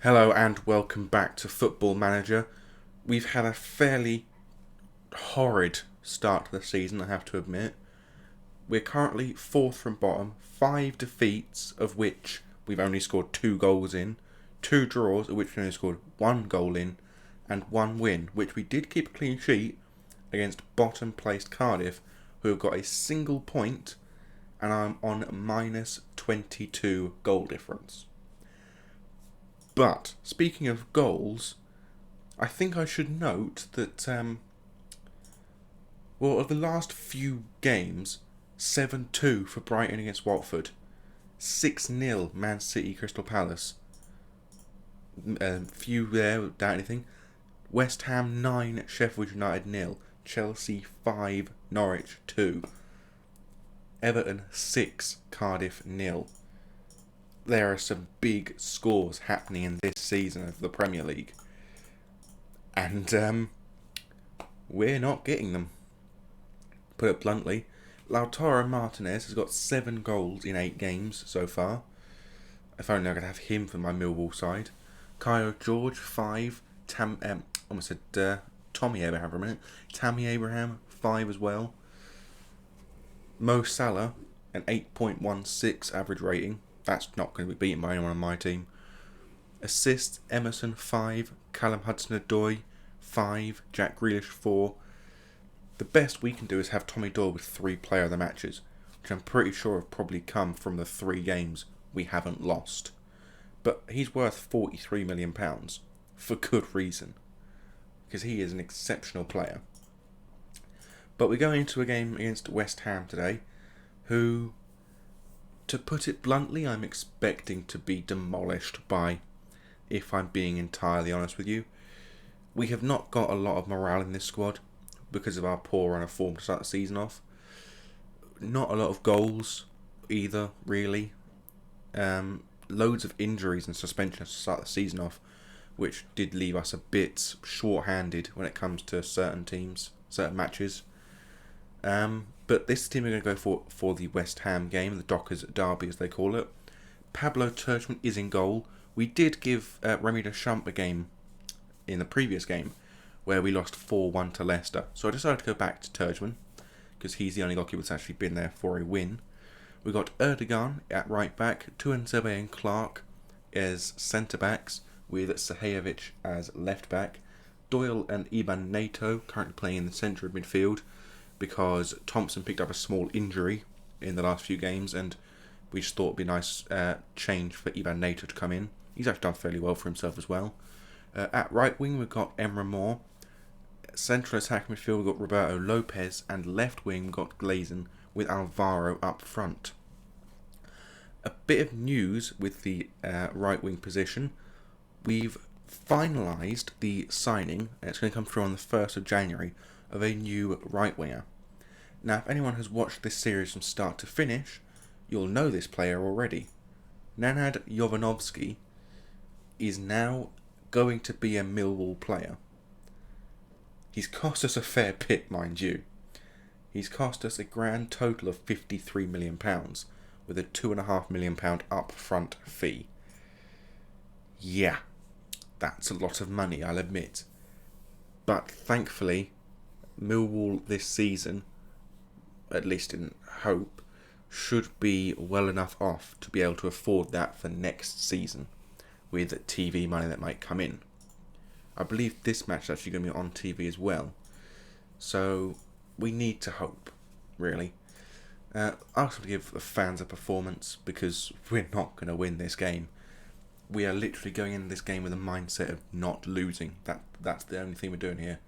Hello and welcome back to Football Manager. We've had a fairly horrid start to the season, I have to admit. We're currently fourth from bottom, 5 defeats of which we've only scored 2 goals in, 2 draws of which we only scored 1 goal in, and 1 win, which we did keep a clean sheet against bottom placed Cardiff, who have got a single point, and I'm on minus 22 goal difference. But, speaking of goals, I think I should note that, of the last few games, 7-2 for Brighton against Watford, 6-0 Man City Crystal Palace, few there without anything, West Ham 9, Sheffield United 0, Chelsea 5, Norwich 2, Everton 6, Cardiff 0. There are some big scores happening in this season of the Premier League. And we're not getting them. Put it bluntly, Lautaro Martinez has got 7 goals in 8 games so far. If only I could have him for my Millwall side. Kyle George 5. Almost said Tommy Abraham for a minute. Tammy Abraham 5 as well. Mo Salah an 8.16 average rating. That's not going to be beaten by anyone on my team. Assists, Emerson 5, Callum Hudson-Odoi 5, Jack Grealish 4. The best we can do is have Tommy Doyle with 3 player of the matches, which I'm pretty sure have probably come from the 3 games we haven't lost. But he's worth £43 million, for good reason, because he is an exceptional player. But we're going into a game against West Ham today, who, to put it bluntly, I'm expecting to be demolished by, if I'm being entirely honest with you. We have not got a lot of morale in this squad because of our poor run of form to start the season off. Not a lot of goals either, really. Loads of injuries and suspensions to start the season off, which did leave us a bit short-handed when it comes to certain teams, certain matches. But this team are going to go for the West Ham game, the Dockers Derby as they call it. Pablo Turchman is in goal. We did give Remy Deschamps a game in the previous game where we lost 4-1 to Leicester. So I decided to go back to Turchman because he's the only goalkeeper that's actually been there for a win. We got Erdogan at right back, Tuanzebe and Clark as centre backs with Sahajovic as left back. Doyle and Iban Nato currently playing in the centre of midfield, because Thompson picked up a small injury in the last few games, and we just thought it'd be a nice change for Ivan Nato to come in. He's actually done fairly well for himself as well. At right wing, we've got Emre Moore. Central attack midfield, we've got Roberto Lopez, and left wing, we've got Glazen with Alvaro up front. A bit of news with the right wing position. We've finalised the signing, and it's going to come through on the 1st of January, of a new right winger. Now, if anyone has watched this series from start to finish, you'll know this player already. Nenad Jovanovski is now going to be a Millwall player. He's cost us a fair bit, mind you. He's cost us a grand total of £53 million, with a £2.5 million upfront fee. Yeah, that's a lot of money, I'll admit. But thankfully, Millwall this season, at least in hope, should be well enough off to be able to afford that for next season with TV money that might come in. I believe this match is actually going to be on TV as well. So we need to hope, really. I also want to give the fans a performance because we're not going to win this game. We are literally going into this game with a mindset of not losing. That's the only thing we're doing here.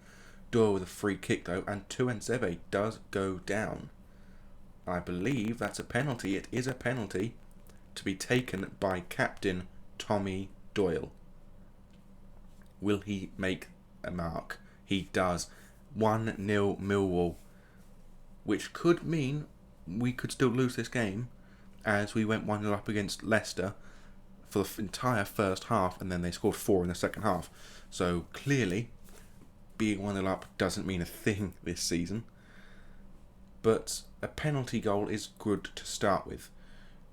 Doyle with a free kick though, and Tuanzebe does go down. I believe that's a penalty. It is a penalty to be taken by captain Tommy Doyle. Will he make a mark? He does. 1-0 Millwall, which could mean we could still lose this game, as we went 1-0 up against Leicester for the entire first half, and then they scored 4 in the second half. So clearly, being 1-0 up doesn't mean a thing this season. But a penalty goal is good to start with.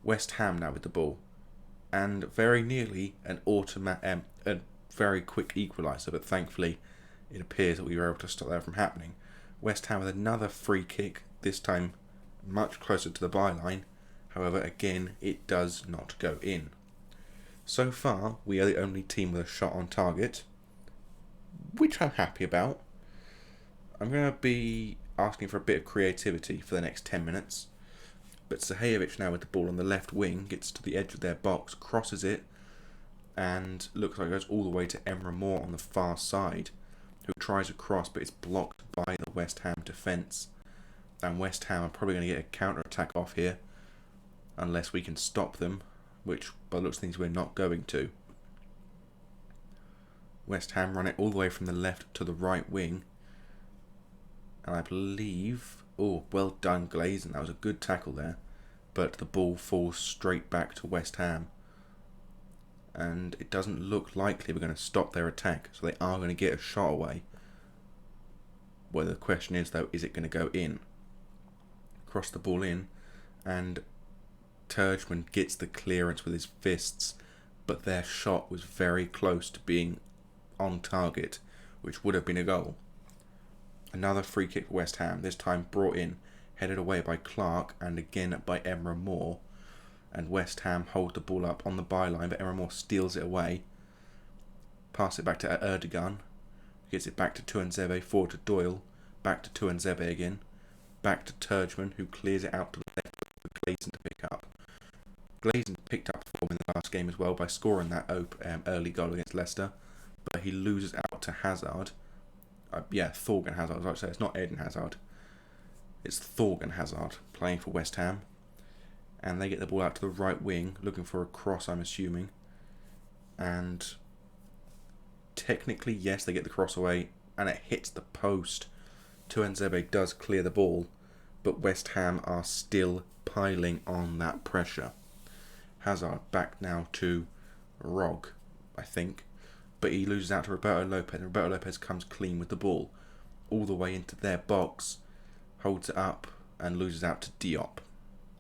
West Ham now with the ball. and very nearly a very quick equaliser, but thankfully it appears that we were able to stop that from happening. West Ham with another free kick, this time much closer to the byline. However, again, it does not go in. So far, we are the only team with a shot on target, which I'm happy about. I'm going to be asking for a bit of creativity for the next 10 minutes. But Sahajovic now with the ball on the left wing, gets to the edge of their box, crosses it, and looks like it goes all the way to Emre Moore on the far side, who tries a cross, but it's blocked by the West Ham defence. And West Ham are probably going to get a counter-attack off here, unless we can stop them, which by the looks of things we're not going to. West Ham run it all the way from the left to the right wing, and I believe, oh, well done Glazen, that was a good tackle there, but the ball falls straight back to West Ham, and it doesn't look likely we're going to stop their attack, so they are going to get a shot away. Well, the question is though, is it going to go in? Cross the ball in, and Turgeman gets the clearance with his fists, but their shot was very close to being on target, which would have been a goal. Another free kick for West Ham, this time brought in, headed away by Clark and again by Emre Moore. And West Ham hold the ball up on the byline, but Emre Moore steals it away. Pass it back to Erdogan, gets it back to Tuanzebe, forward to Doyle, back to Tuanzebe again, back to Turgeman, who clears it out to the left for Glazen to pick up. Glazen picked up form in the last game as well by scoring that early goal against Leicester, but he loses out to Hazard. Thorgan Hazard. I was about to say, it's not Eden Hazard. It's Thorgan Hazard playing for West Ham. And they get the ball out to the right wing, looking for a cross, I'm assuming. And technically, yes, they get the cross away, and it hits the post. Tuanzebe does clear the ball, but West Ham are still piling on that pressure. Hazard back now to Rog, I think. But he loses out to Roberto Lopez, and Roberto Lopez comes clean with the ball all the way into their box, holds it up, and loses out to Diop.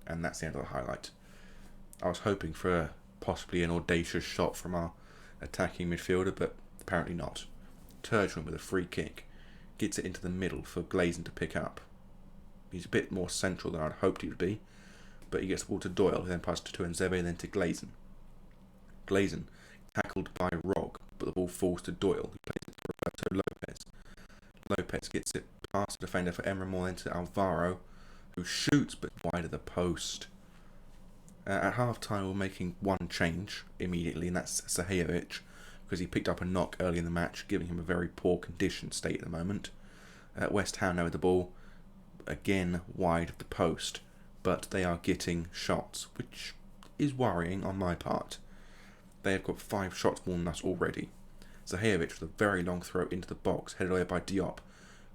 And that's the end of the highlight. I was hoping for possibly an audacious shot from our attacking midfielder, but apparently not. Turgeman with a free kick gets it into the middle for Glazen to pick up. He's a bit more central than I'd hoped he would be, but he gets the ball to Doyle, then passes to Tuanzebe, then to Glazen. Glazen tackled by Rog, but the ball falls to Doyle, who plays it to Roberto Lopez. Lopez gets it past the defender for Emre Moore, then to Alvaro, who shoots but wide of the post. At half time, we're making one change immediately, and that's Sahajovic, because he picked up a knock early in the match, giving him a very poor condition state at the moment. West Ham now with the ball, again wide of the post, but they are getting shots, which is worrying on my part. They have got 5 shots more than us already. Sahajovic with a very long throw into the box, headed away by Diop.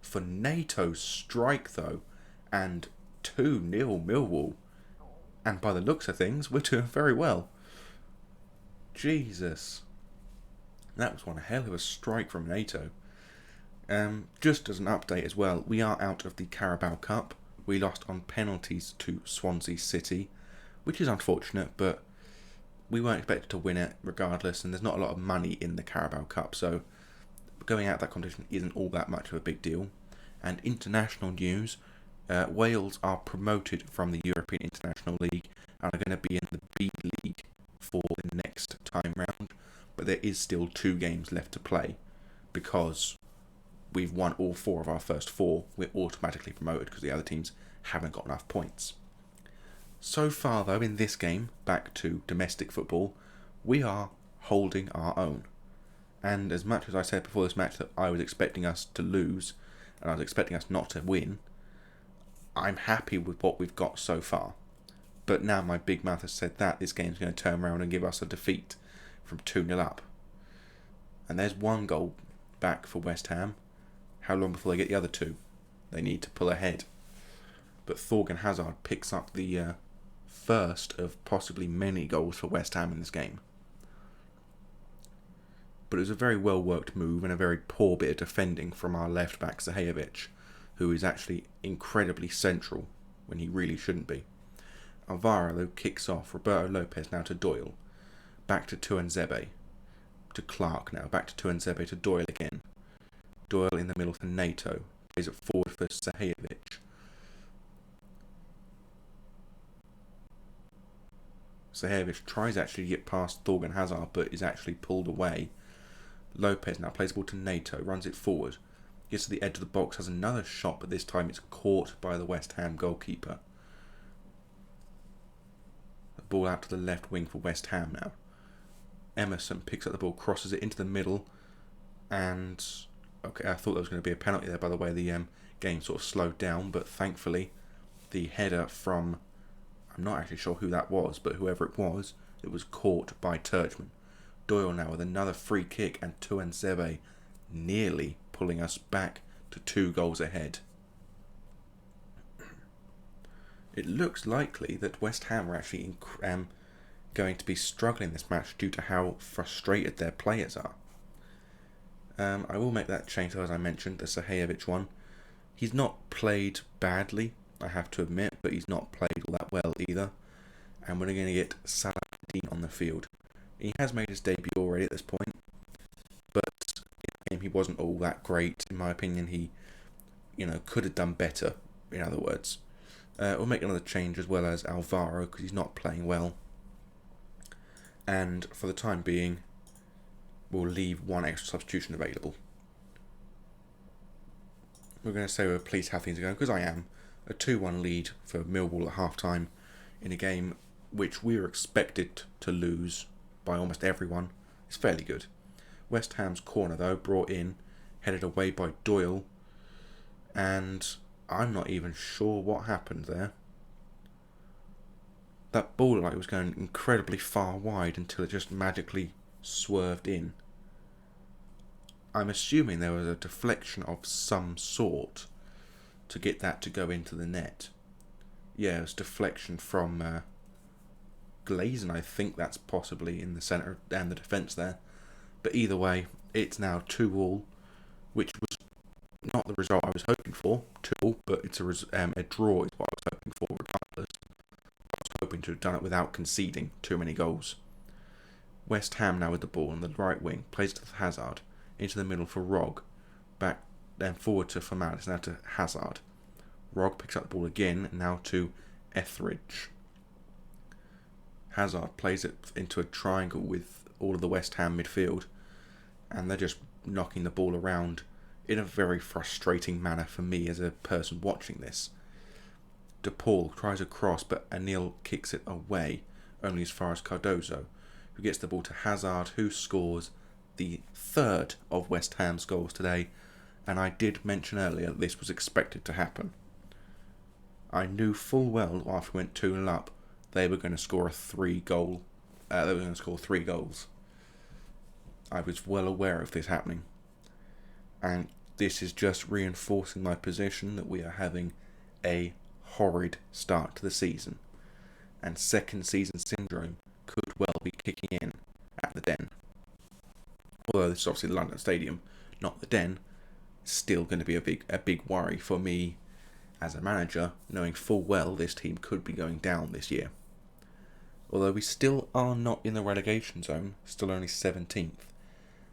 For NATO's strike though, and 2-0 Millwall. And by the looks of things, we're doing very well. Jesus. That was one hell of a strike from NATO. Just as an update as well, we are out of the Carabao Cup. We lost on penalties to Swansea City, which is unfortunate, but we weren't expected to win it regardless, and there's not a lot of money in the Carabao Cup, so going out of that competition isn't all that much of a big deal. And international news, Wales are promoted from the European International League and are going to be in the B League for the next time round, but there is still 2 games left to play. Because we've won all 4 of our first 4, we're automatically promoted because the other teams haven't got enough points. So far though, in this game, back to domestic football, we are holding our own. And as much as I said before this match that I was expecting us to lose, and I was expecting us not to win, I'm happy with what we've got so far. But now my big mouth has said that this game's going to turn around and give us a defeat from 2-0 up. And there's 1 goal back for West Ham. How long before they get the other 2? They need to pull ahead. But Thorgan Hazard picks up the first of possibly many goals for West Ham in this game. But it was a very well worked move and a very poor bit of defending from our left back Sahajovic, who is actually incredibly central when he really shouldn't be. Alvaro though kicks off, Roberto Lopez now to Doyle. back to Tuanzebe, to Clark now, back to Tuanzebe, to Doyle again. Doyle in the middle for NATO, plays it forward for Sahajevic. Sahajevic tries actually to get past Thorgan Hazard, but is actually pulled away. Lopez now plays the ball to NATO, runs it forward, gets to the edge of the box, has another shot, but this time it's caught by the West Ham goalkeeper. The ball out to the left wing for West Ham now. Emerson picks up the ball, crosses it into the middle, and okay, I thought there was going to be a penalty there by the way the game sort of slowed down, but thankfully the header from, I'm not actually sure who that was, but whoever it was caught by Turchman. Doyle now with another free kick, and Tuanzebe nearly pulling us back to 2 goals ahead. It looks likely that West Ham are actually going to be struggling this match due to how frustrated their players are. I will make that change, as I mentioned, the Sahajevic one. He's not played badly, I have to admit, but he's not played all that well either. And we're going to get Saladin on the field. He has made his debut already at this point, but in the game he wasn't all that great. In my opinion, he, could have done better, in other words. We'll make another change as well as Alvaro, because he's not playing well. And for the time being, we'll leave 1 extra substitution available. We're going to say we're pleased how things are going, because I am. A 2-1 lead for Millwall at half-time in a game which we were expected to lose by almost everyone. It's fairly good. West Ham's corner, though, brought in, headed away by Doyle, and I'm not even sure what happened there. That ball looked like it was going incredibly far wide until it just magically swerved in. I'm assuming there was a deflection of some sort to get that to go into the net. Yeah, it was deflection from Glazen. I think that's possibly in the centre and the defence there. But either way, it's now 2-2, which was not the result I was hoping for. 2-2, but it's a draw is what I was hoping for regardless. I was hoping to have done it without conceding too many goals. West Ham now with the ball on the right wing, plays to Hazard, into the middle for Rog, back then forward to Formalis, now to Hazard. Rog picks up the ball again, now to Etheridge. Hazard plays it into a triangle with all of the West Ham midfield, and they're just knocking the ball around in a very frustrating manner for me as a person watching this. DePaul tries a cross, but Anil kicks it away, only as far as Cardozo, who gets the ball to Hazard, who scores the 3rd of West Ham's goals today, and I did mention earlier that this was expected to happen. I knew full well after we went 2-0 up, they were going to score 3 goals. I was well aware of this happening, and this is just reinforcing my position that we are having a horrid start to the season, and second season syndrome could well be kicking in at the Den. Although this is obviously the London Stadium, not the Den, it's still going to be a big worry for me as a manager, knowing full well this team could be going down this year. Although we still are not in the relegation zone, still only 17th,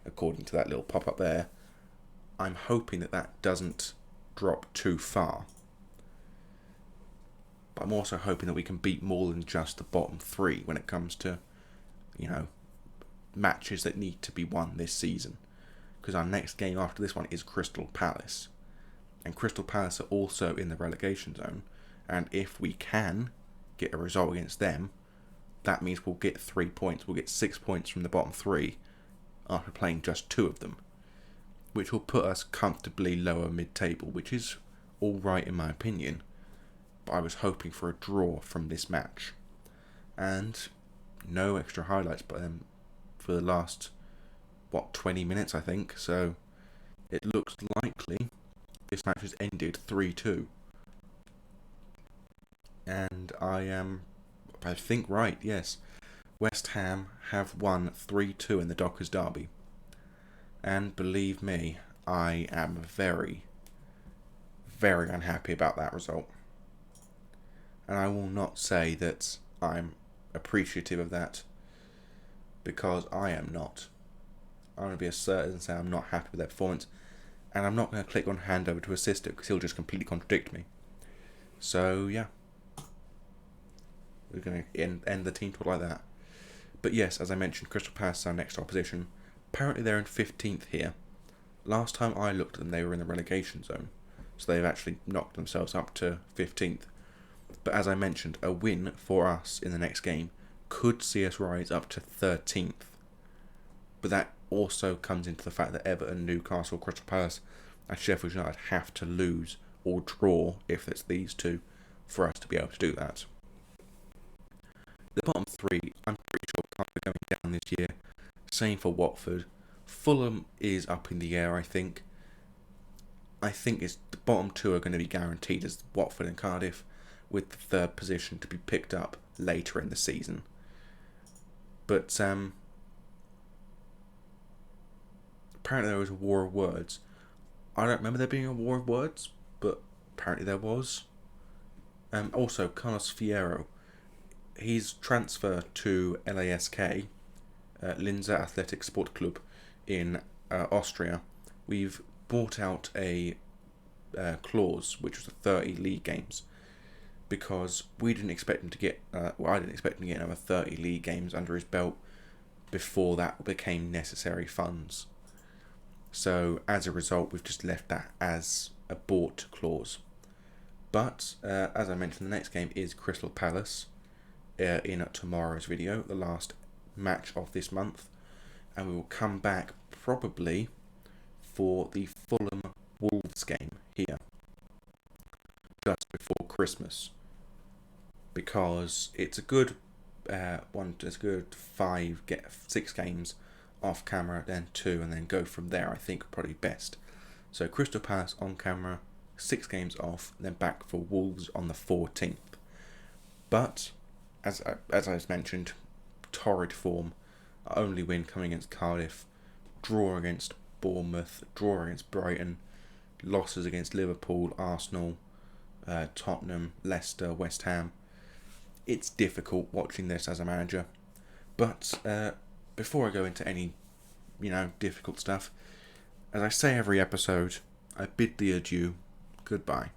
according to that little pop-up there. I'm hoping that doesn't drop too far. But I'm also hoping that we can beat more than just the bottom 3 when it comes to, matches that need to be won this season. Because our next game after this one is Crystal Palace. And Crystal Palace are also in the relegation zone. And if we can get a result against them, that means we'll get 3 points. We'll get 6 points from the bottom 3 after playing just 2 of them, which will put us comfortably lower mid-table, which is alright in my opinion. But I was hoping for a draw from this match. And no extra highlights for the last, 20 minutes I think. So it looks likely this match has ended 3-2. And I think right, yes. West Ham have won 3-2 in the Dockers Derby. And believe me, I am very, very unhappy about that result. And I will not say that I'm appreciative of that. because I am not. I'm going to be assertive and say I'm not happy with their performance, and I'm not going to click on hand over to assist it because he'll just completely contradict me. So yeah, we're going to end the team talk like that. But yes, as I mentioned, Crystal Palace is our next opposition. Apparently they're in 15th here. Last time I looked at them, they were in the relegation zone, so they've actually knocked themselves up to 15th. But as I mentioned, a win for us in the next game could see us rise up to 13th. But that also comes into the fact that Everton, Newcastle, Crystal Palace and Sheffield United have to lose or draw, if it's these two, for us to be able to do that. The bottom three, I'm pretty sure, can't be going down this year. Same for Watford. Fulham is up in the air, I think. I think it's the bottom two are going to be guaranteed as Watford and Cardiff, with the third position to be picked up later in the season. But apparently there was a war of words. I don't remember there being a war of words, but apparently there was. Also, Carlos Fierro, his transfer to LASK, Linzer Athletic Sport Club in Austria, we've bought out a clause which was 30 league games, because we didn't expect him to get, I didn't expect him to get another 30 league games under his belt before that became necessary funds. So as a result, we've just left that as a bought clause. But as I mentioned, the next game is Crystal Palace in tomorrow's video, the last match of this month, and we will come back probably for the Fulham Wolves game here just before Christmas, because it's a good it's a good 6 games off camera, then 2, and then go from there. I think probably best. So Crystal Palace on camera, 6 games off, then back for Wolves on the 14th. But as I mentioned, torrid form. Our only win coming against Cardiff, draw against Bournemouth, draw against Brighton, losses against Liverpool, Arsenal, Tottenham, Leicester, West Ham. It's difficult watching this as a manager. But before I go into any, difficult stuff, as I say every episode, I bid thee adieu. Goodbye.